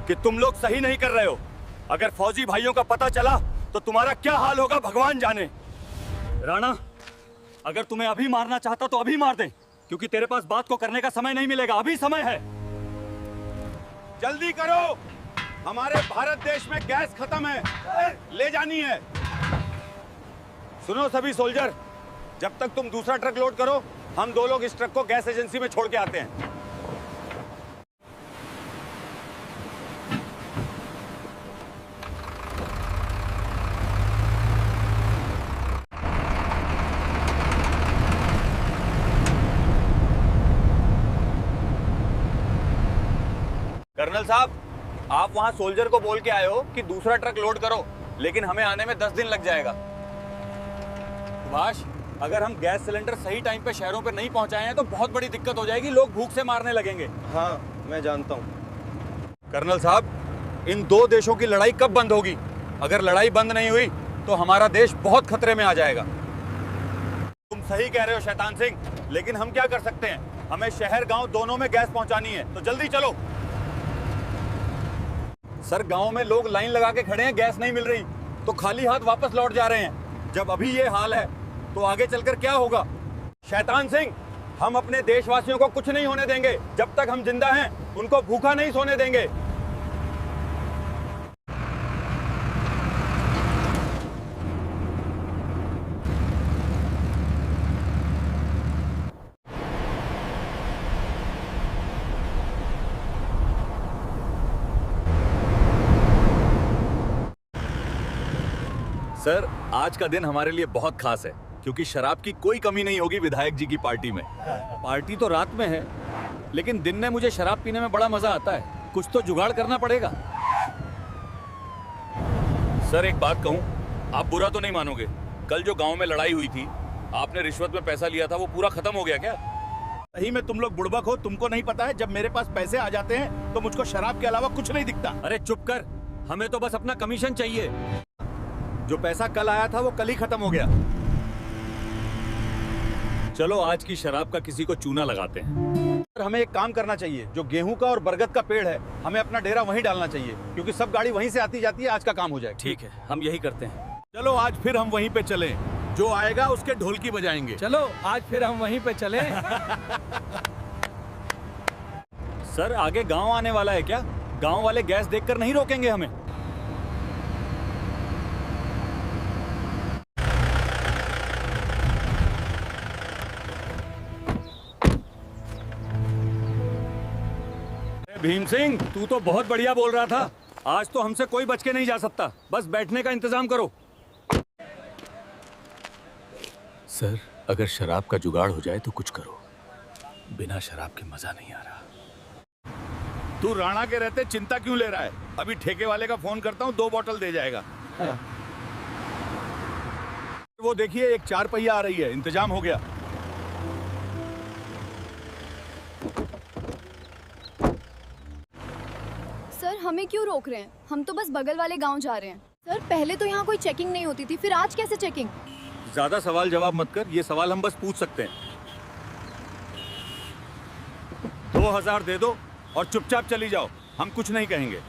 कि तुम लोग सही नहीं कर रहे हो। अगर फौजी भाइयों का पता चला तो तुम्हारा क्या हाल होगा भगवान जाने। राणा, अगर तुम्हें अभी मारना चाहता तो अभी मार दे, क्योंकि तेरे पास बात को करने का समय नहीं मिलेगा। अभी समय है, जल्दी करो। हमारे भारत देश में गैस खत्म है, ले जानी है। सुनो सभी सोल्जर, जब तक तुम दूसरा ट्रक लोड करो, हम 2 लोग इस ट्रक को गैस एजेंसी में छोड़ के आते हैं। कर्नल साहब, आप वहां सोल्जर को बोल के आए हो कि दूसरा ट्रक लोड करो, लेकिन हमें आने में 10 दिन लग जाएगा। सुभाष, अगर हम गैस सिलेंडर सही टाइम पे शहरों पे नहीं पहुंचाए हैं तो बहुत बड़ी दिक्कत हो जाएगी, लोग भूख से मारने लगेंगे। हाँ, मैं जानता हूँ। कर्नल साहब, इन 2 देशों की लड़ाई कब बंद होगी? अगर लड़ाई बंद नहीं हुई तो हमारा देश बहुत खतरे में आ जाएगा। तुम सही कह रहे हो शैतान सिंह, लेकिन हम क्या कर सकते हैं? हमें शहर गांव दोनों में गैस पहुंचानी है, तो जल्दी चलो। सर, गांव में लोग लाइन लगा के खड़े हैं, गैस नहीं मिल रही तो खाली हाथ वापस लौट जा रहे हैं। जब अभी ये हाल है तो आगे चलकर क्या होगा? शैतान सिंह, हम अपने देशवासियों को कुछ नहीं होने देंगे। जब तक हम जिंदा हैं उनको भूखा नहीं सोने देंगे। सर, आज का दिन हमारे लिए बहुत खास है, क्योंकि शराब की कोई कमी नहीं होगी विधायक जी की पार्टी में। पार्टी तो रात में है, लेकिन दिन में मुझे शराब पीने में बड़ा मजा आता है। कुछ तो जुगाड़ करना पड़ेगा। सर, एक बात कहूं, आप बुरा तो नहीं मानोगे, कल जो गांव में लड़ाई हुई थी, आपने रिश्वत में पैसा लिया था, वो पूरा खत्म हो गया क्या? सही में तुम लोग बुड़बक हो। तुमको नहीं पता है, जब मेरे पास पैसे आ जाते हैं तो मुझको शराब के अलावा कुछ नहीं दिखता। अरे चुप कर, हमें तो बस अपना कमीशन चाहिए। जो पैसा कल आया था वो कल ही खत्म हो गया। चलो आज की शराब का किसी को चूना लगाते हैं। हमें एक काम करना चाहिए, जो गेहूं का और बरगद का पेड़ है, हमें अपना डेरा वहीं डालना चाहिए, क्योंकि सब गाड़ी वहीं से आती जाती है। आज का काम हो जाए। ठीक है, हम यही करते हैं। चलो आज फिर हम वहीं पे चलें। जो आएगा उसके ढोलकी बजाएंगे। चलो आज फिर हम वहीं पे चले। सर, आगे गांव आने वाला है क्या? गांव वाले गैस देखकर नहीं रोकेंगे हमें। भीम सिंह, तू तो बहुत बढ़िया बोल रहा था। आज तो हमसे कोई बच के नहीं जा सकता। बस बैठने का इंतजाम करो। सर, अगर शराब का जुगाड़ हो जाए तो कुछ करो। बिना शराब के मजा नहीं आ रहा। तू राणा के रहते चिंता क्यों ले रहा है? अभी ठेके वाले का फोन करता हूँ, 2 बोतल दे जाएगा। वो देखिए, एक 4 पहिया आ रही है। इंतजाम हो गया। सर, हमें क्यों रोक रहे हैं? हम तो बस बगल वाले गांव जा रहे हैं। सर, पहले तो यहाँ कोई चेकिंग नहीं होती थी, फिर आज कैसे चेकिंग? ज्यादा सवाल जवाब मत कर, ये सवाल हम बस पूछ सकते हैं। 2000 दे दो और चुपचाप चली जाओ, हम कुछ नहीं कहेंगे।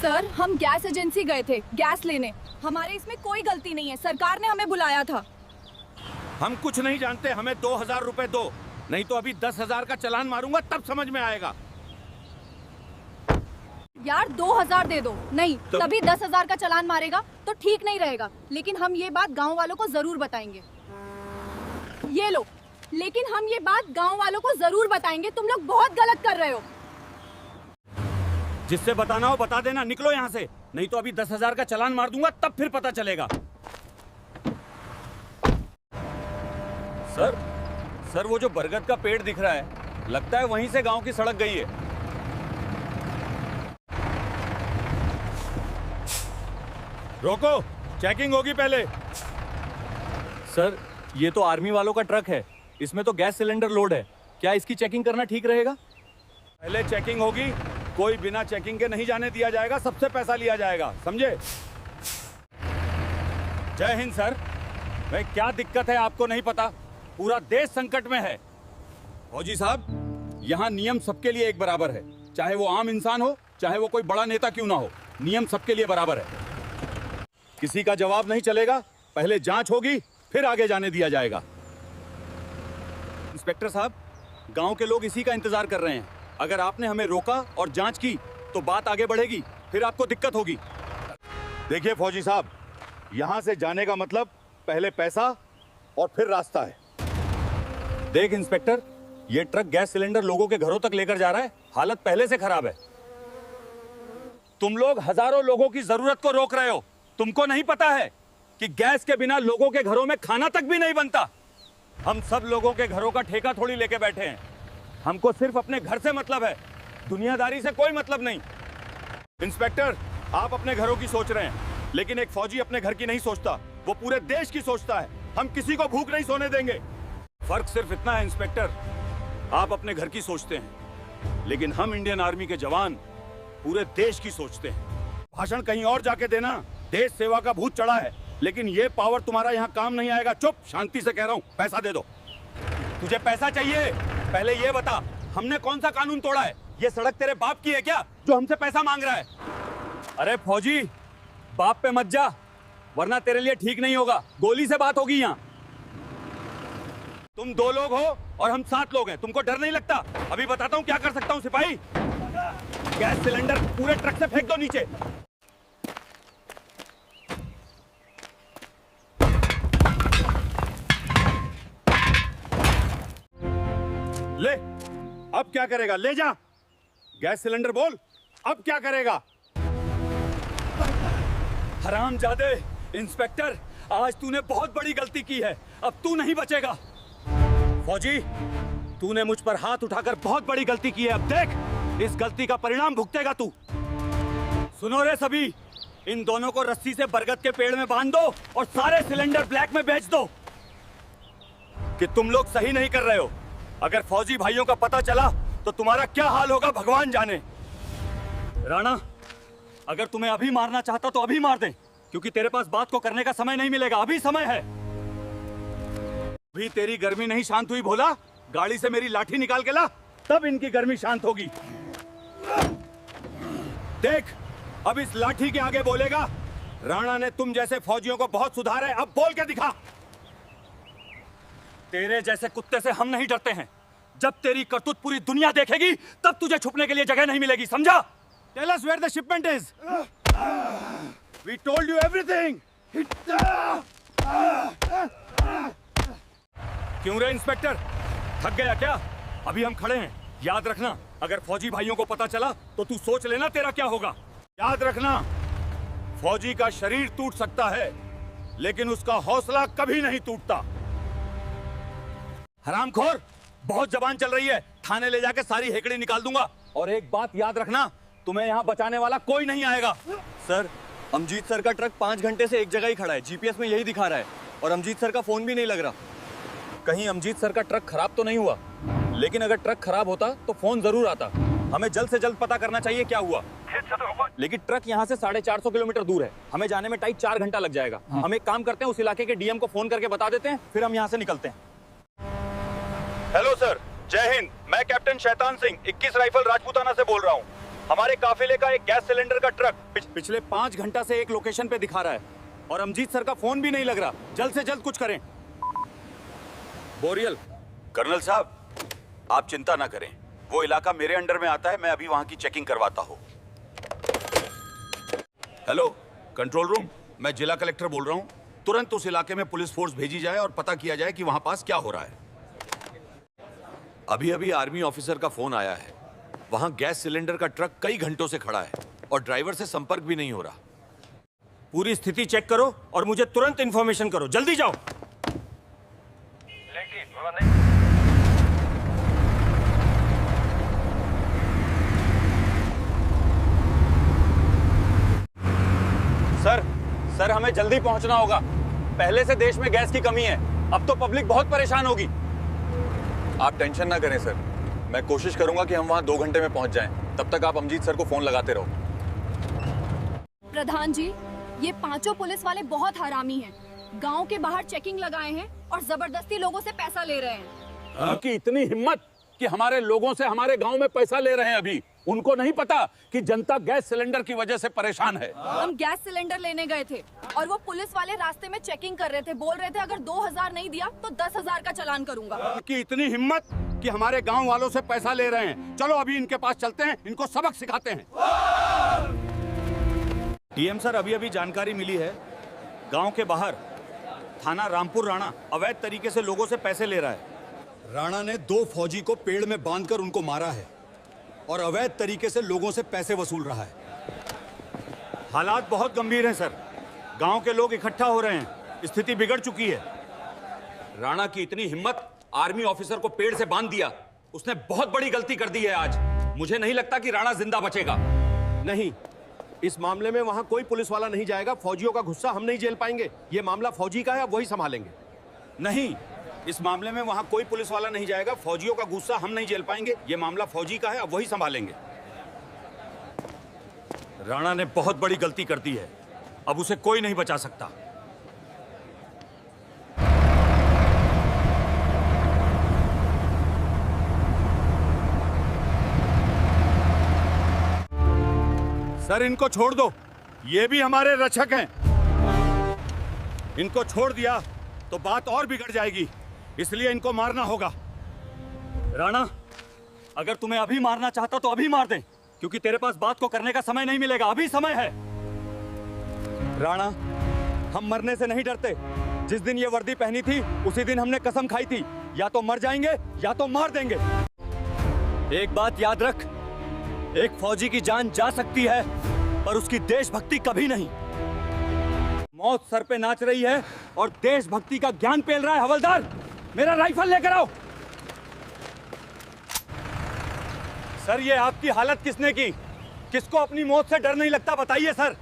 सर, हम गैस एजेंसी गए थे गैस लेने। हमारे इसमें कोई गलती नहीं है, सरकार ने हमें बुलाया था। हम कुछ नहीं जानते, हमें 2000 रुपए दो, नहीं तो अभी 10,000 का चालान मारूंगा, तब समझ में आएगा। यार 2000 दे दो। नहीं तो... तभी 10,000 का चालान मारेगा तो ठीक नहीं रहेगा। लेकिन हम ये बात गांव वालों को जरूर बताएंगे। ये लो, लेकिन हम ये बात गांव वालों को जरूर बताएंगे। तुम लोग बहुत गलत कर रहे हो। जिससे बताना हो बता देना, निकलो यहाँ से, नहीं तो अभी 10,000 का चालान मार दूंगा, तब फिर पता चलेगा। सर, वो जो बरगद का पेड़ दिख रहा है, लगता है वहीं से गांव की सड़क गई है। रोको, चेकिंग होगी पहले। सर, ये तो आर्मी वालों का ट्रक है, इसमें तो गैस सिलेंडर लोड है। क्या इसकी चेकिंग करना ठीक रहेगा? पहले चेकिंग होगी, कोई बिना चेकिंग के नहीं जाने दिया जाएगा। सबसे पैसा लिया जाएगा, समझे? जय हिंद सर। भाई, क्या दिक्कत है आपको नहीं पता? पूरा देश संकट में है। फौजी साहब, यहाँ नियम सबके लिए एक बराबर है, चाहे वो आम इंसान हो, चाहे वो कोई बड़ा नेता क्यों ना हो, नियम सबके लिए बराबर है। किसी का जवाब नहीं चलेगा, पहले जांच होगी, फिर आगे जाने दिया जाएगा। इंस्पेक्टर साहब, गांव के लोग इसी का इंतजार कर रहे हैं। अगर आपने हमें रोका और जांच की तो बात आगे बढ़ेगी, फिर आपको दिक्कत होगी। देखिए फौजी साहब, यहां से जाने का मतलब पहले पैसा और फिर रास्ता है। देख इंस्पेक्टर, ये ट्रक गैस सिलेंडर लोगों के घरों तक लेकर जा रहा है, हालत पहले से खराब है। तुम लोग हजारों लोगों की जरूरत को रोक रहे हो। तुमको नहीं पता है कि गैस के बिना लोगों के घरों में खाना तक भी नहीं बनता। हम सब लोगों के घरों का ठेका थोड़ी लेके बैठे हैं। हमको सिर्फ अपने घर से मतलब है, दुनियादारी से कोई मतलब नहीं। इंस्पेक्टर, आप अपने घरों की सोच रहे हैं, लेकिन एक फौजी अपने घर की नहीं सोचता, वो पूरे देश की सोचता है। हम किसी को भूख नहीं सोने देंगे। फर्क सिर्फ इतना है इंस्पेक्टर, आप अपने घर की सोचते हैं, लेकिन हम इंडियन आर्मी के जवान पूरे देश की सोचते हैं। भाषण कहीं और जाके देना, देश सेवा का भूत चढ़ा है, लेकिन ये पावर तुम्हारा यहाँ काम नहीं आएगा। चुप, शांति से कह रहा हूँ, पैसा दे दो। तुझे पैसा चाहिए? पहले ये बता, हमने कौन सा कानून तोड़ा है? ये सड़क तेरे बाप की है क्या जो हमसे पैसा मांग रहा है? अरे फौजी, बाप पे मत जा, वरना तेरे लिए ठीक नहीं होगा। गोली से बात होगी यहाँ। तुम 2 लोग हो और हम 7 लोग हैं, तुमको डर नहीं लगता? अभी बताता हूँ क्या कर सकता हूँ। सिपाही, गैस सिलेंडर पूरे ट्रक से फेंक दो नीचे। ले, अब क्या करेगा? ले जा, गैस सिलेंडर बोल, अब क्या करेगा? हरामजादे, इंस्पेक्टर, आज तूने बहुत बड़ी गलती की है, अब तू नहीं बचेगा। फौजी, तूने मुझ पर हाथ उठाकर बहुत बड़ी गलती की है, अब देख इस गलती का परिणाम भुगतेगा तू। सुनो रे सभी, इन दोनों को रस्सी से बरगद के पेड़ में बांध दो और सारे सिलेंडर ब्लैक में बेच दो। कि तुम लोग सही नहीं कर रहे हो। अगर फौजी भाइयों का पता चला तो तुम्हारा क्या हाल होगा भगवान जाने। राणा, अगर तुम्हें अभी मारना चाहता तो अभी मार दे, क्योंकि तेरे पास बात को करने का समय नहीं मिलेगा, अभी समय है। अभी तेरी गर्मी नहीं शांत हुई भोला, गाड़ी से मेरी लाठी निकाल के ला, तब इनकी गर्मी शांत होगी। देख, अब इस लाठी के आगे बोलेगा, राणा ने तुम जैसे फौजियों को बहुत सुधारा है, अब बोल के दिखा। तेरे जैसे कुत्ते से हम नहीं डरते हैं। जब तेरी करतूत पूरी दुनिया देखेगी तब तुझे छुपने के लिए जगह नहीं मिलेगी, समझा? Tell us where the shipment is. We told you everything. क्यों रे इंस्पेक्टर, थक गया क्या? अभी हम खड़े हैं, याद रखना, अगर फौजी भाइयों को पता चला तो तू सोच लेना तेरा क्या होगा। याद रखना, फौजी का शरीर टूट सकता है, लेकिन उसका हौसला कभी नहीं टूटता। हरामखोर, बहुत जबान चल रही है, थाने ले जाके सारी हेकड़ी निकाल दूंगा। और एक बात याद रखना, तुम्हें यहाँ बचाने वाला कोई नहीं आएगा। सर, अमजीत सर का ट्रक 5 घंटे से एक जगह ही खड़ा है, जीपीएस में यही दिखा रहा है, और अमजीत सर का फोन भी नहीं लग रहा। कहीं अमजीत सर का ट्रक खराब तो नहीं हुआ? लेकिन अगर ट्रक खराब होता तो फोन जरूर आता। हमें जल्द से जल्द पता करना चाहिए क्या हुआ। लेकिन ट्रक यहाँ से 450 किलोमीटर दूर है, हमें जाने में टाइट 4 घंटा लग जाएगा। हम एक काम करते हैं, उस इलाके के डीएम को फोन करके बता देते हैं, फिर हम यहाँ से निकलते हैं। हेलो सर, जय हिंद। मैं कैप्टन शैतान सिंह 21 राइफल राजपूताना से बोल रहा हूँ। हमारे काफिले का एक गैस सिलेंडर का ट्रक पिछले 5 घंटा से एक लोकेशन पे दिखा रहा है और अमजीत सर का फोन भी नहीं लग रहा। जल्द से जल्द कुछ करें। बोरियल, कर्नल साहब, आप चिंता ना करें, वो इलाका मेरे अंडर में आता है, मैं अभी वहां की चेकिंग करवाता हूँ। हेलो कंट्रोल रूम, मैं जिला कलेक्टर बोल रहा हूँ। तुरंत उस इलाके में पुलिस फोर्स भेजी जाए और पता किया जाए कि वहां पास क्या हो रहा है। अभी अभी आर्मी ऑफिसर का फोन आया है, वहां गैस सिलेंडर का ट्रक कई घंटों से खड़ा है और ड्राइवर से संपर्क भी नहीं हो रहा। पूरी स्थिति चेक करो और मुझे तुरंत इंफॉर्मेशन करो, जल्दी जाओ। सर हमें जल्दी पहुंचना होगा। पहले से देश में गैस की कमी है, अब तो पब्लिक बहुत परेशान होगी। आप टेंशन ना करें सर, मैं कोशिश करूंगा कि हम वहां 2 घंटे में पहुंच जाएं। तब तक आप अमजीत सर को फोन लगाते रहो। प्रधान जी, ये 5 पुलिस वाले बहुत हरामी हैं। गांव के बाहर चेकिंग लगाए हैं और जबरदस्ती लोगों से पैसा ले रहे हैं। आपकी इतनी हिम्मत, कि हमारे लोगों से हमारे गांव में पैसा ले रहे हैं। अभी उनको नहीं पता कि जनता गैस सिलेंडर की वजह से परेशान है। हम गैस सिलेंडर लेने गए थे और वो पुलिस वाले रास्ते में चेकिंग कर रहे थे। बोल रहे थे अगर 2000 नहीं दिया तो 10,000 का चालान करूंगा। उनकी इतनी हिम्मत कि हमारे गांव वालों से पैसा ले रहे हैं। चलो अभी इनके पास चलते हैं, इनको सबक सिखाते हैं। डीएम सर, अभी अभी जानकारी मिली है, गांव के बाहर थाना रामपुर राणा अवैध तरीके से लोगों से पैसे ले रहा है। राणा ने 2 फौजी को पेड़ में बांधकर उनको मारा है और अवैध तरीके से लोगों से पैसे वसूल रहा है। हालात बहुत गंभीर हैं सर, गांव के लोग इकट्ठा हो रहे हैं, स्थिति बिगड़ चुकी है। राणा की इतनी हिम्मत, आर्मी ऑफिसर को पेड़ से बांध दिया। उसने बहुत बड़ी गलती कर दी है आज। मुझे नहीं लगता कि राणा जिंदा बचेगा। नहीं, इस मामले में वहां कोई पुलिस वाला नहीं जाएगा। फौजियों का गुस्सा हम नहीं झेल पाएंगे। ये मामला फौजी का है, अब वही संभालेंगे। नहीं, इस मामले में वहां कोई पुलिस वाला नहीं जाएगा। फौजियों का गुस्सा हम नहीं झेल पाएंगे। ये मामला फौजी का है, अब वही संभालेंगे। राणा ने बहुत बड़ी गलती कर दी है, अब उसे कोई नहीं बचा सकता। सर इनको छोड़ दो, ये भी हमारे रक्षक हैं। इनको छोड़ दिया तो बात और बिगड़ जाएगी, इसलिए इनको मारना होगा। राणा, अगर तुम्हें अभी मारना चाहता तो अभी मार दे, क्योंकि तेरे पास बात को करने का समय नहीं मिलेगा। अभी समय है। राणा, हम मरने से नहीं डरते। जिस दिन ये वर्दी पहनी थी उसी दिन हमने कसम खाई थी, या तो मर जाएंगे या तो मार देंगे। एक बात याद रख, एक फौजी की जान जा सकती है पर उसकी देशभक्ति कभी नहीं। मौत सर पे नाच रही है और देशभक्ति का ज्ञान पेल रहा है। हवलदार, मेरा राइफल लेकर आओ। सर, ये आपकी हालत किसने की? किसको अपनी मौत से डर नहीं लगता, बताइए सर।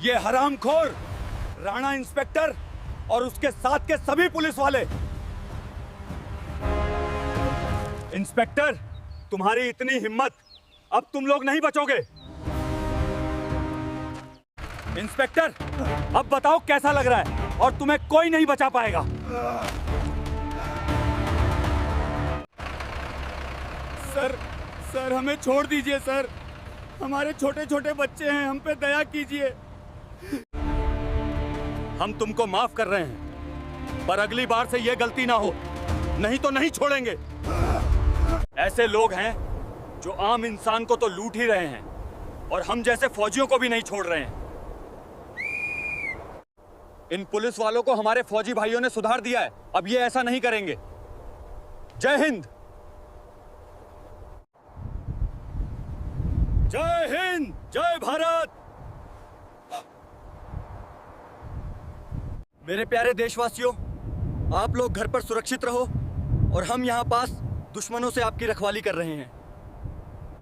ये हरामखोर राणा इंस्पेक्टर और उसके साथ के सभी पुलिस वाले। इंस्पेक्टर, तुम्हारी इतनी हिम्मत, अब तुम लोग नहीं बचोगे। इंस्पेक्टर, अब बताओ कैसा लग रहा है, और तुम्हें कोई नहीं बचा पाएगा। सर हमें छोड़ दीजिए सर, हमारे छोटे छोटे बच्चे हैं, हम पे दया कीजिए। हम तुमको माफ कर रहे हैं, पर अगली बार से यह गलती ना हो, नहीं तो नहीं छोड़ेंगे। ऐसे लोग हैं जो आम इंसान को तो लूट ही रहे हैं और हम जैसे फौजियों को भी नहीं छोड़ रहे हैं। इन पुलिस वालों को हमारे फौजी भाइयों ने सुधार दिया है, अब ये ऐसा नहीं करेंगे। जय हिंद। जय हिंद, जय भारत। मेरे प्यारे देशवासियों, आप लोग घर पर सुरक्षित रहो और हम यहाँ पास दुश्मनों से आपकी रखवाली कर रहे हैं।